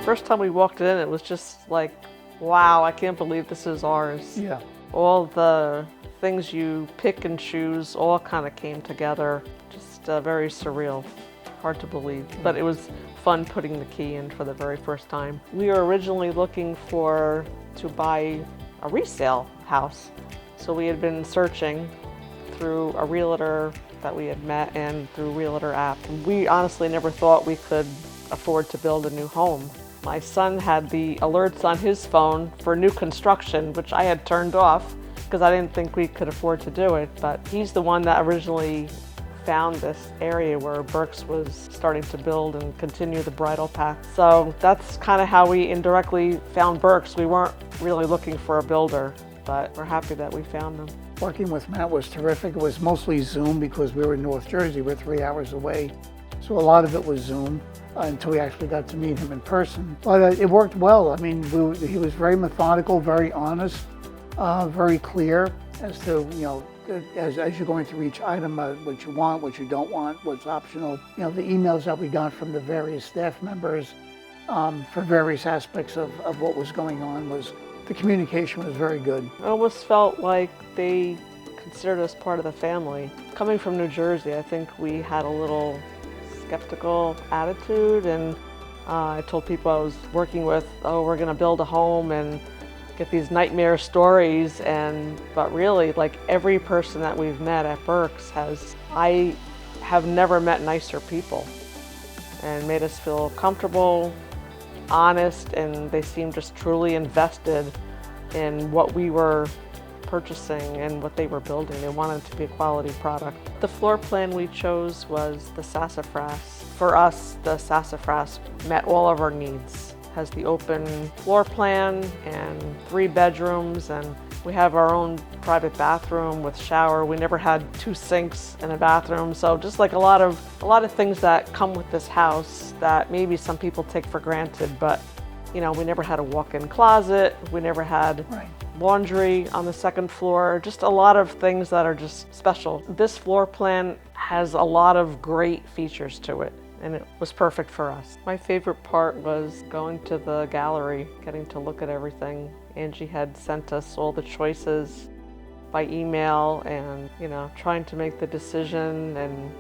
First time we walked in, it was just like, wow, I can't believe this is ours. Yeah. All the things you pick and choose all kind of came together. Just very surreal. Hard to believe. But it was fun putting the key in for the very first time. We were originally looking to buy a resale house. So we had been searching through a realtor that we had met and through realtor app. We honestly never thought we could afford to build a new home. My son had the alerts on his phone for new construction, which I had turned off because I didn't think we could afford to do it. But he's the one that originally found this area where Berks was starting to build and continue the bridle path. So that's kind of how we indirectly found Berks. We weren't really looking for a builder, but we're happy that we found them. Working with Matt was terrific. It was mostly Zoom because we were in North Jersey. We're 3 hours away. So a lot of it was Zoom until we actually got to meet him in person. But it worked well. I mean, he was very methodical, very honest, very clear as to, as you're going through each item, what you want, what you don't want, what's optional. The emails that we got from the various staff members for various aspects of what was going on the communication was very good. I almost felt like they considered us part of the family. Coming from New Jersey, I think we had a little skeptical attitude, and I told people I was working with, we're gonna build a home and get these nightmare stories, but really, like, every person that we've met at Berks I have never met nicer people, and made us feel comfortable, honest, and they seemed just truly invested in what we were purchasing and what they were building. They wanted it to be a quality product. The floor plan we chose was the Sassafrass. For us, the Sassafrass met all of our needs. It has the open floor plan and 3 bedrooms, and we have our own private bathroom with shower. We never had 2 sinks in a bathroom, so just like a lot of things that come with this house that maybe some people take for granted, but we never had a walk-in closet. We never had laundry on the 2nd floor. Just a lot of things that are just special. This floor plan has a lot of great features to it, and it was perfect for us. My favorite part was going to the gallery, getting to look at everything. Angie had sent us all the choices by email, and trying to make the decision, and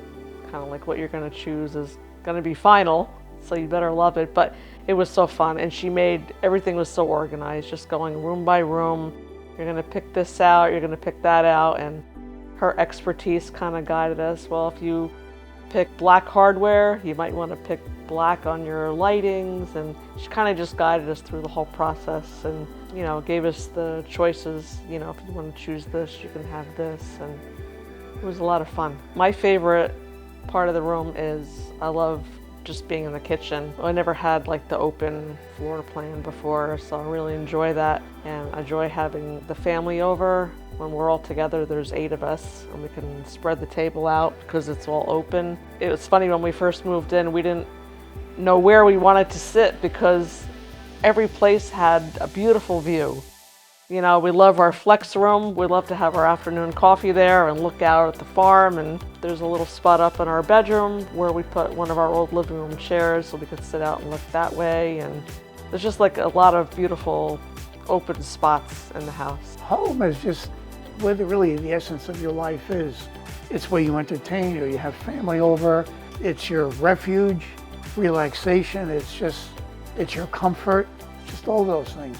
kind of like what you're going to choose is going to be final, so you better love it. But it was so fun, and everything was so organized, just going room by room. You're going to pick this out, you're going to pick that out, and her expertise kind of guided us. Well, if you pick black hardware, you might want to pick black on your lightings, and she kind of just guided us through the whole process, and gave us the choices. If you want to choose this, you can have this, and it was a lot of fun. My favorite part of the room is I love just being in the kitchen. I never had like the open floor plan before, so I really enjoy that, and I enjoy having the family over. When we're all together, there's 8 of us, and we can spread the table out because it's all open. It was funny, when we first moved in, we didn't know where we wanted to sit because every place had a beautiful view. We love our flex room. We love to have our afternoon coffee there and look out at the farm, and there's a little spot up in our bedroom where we put one of our old living room chairs so we could sit out and look that way, and there's just like a lot of beautiful open spots in the house. Home is just where really the essence of your life is. It's where you entertain, or you have family over. It's your refuge, relaxation. It's your comfort, just all those things.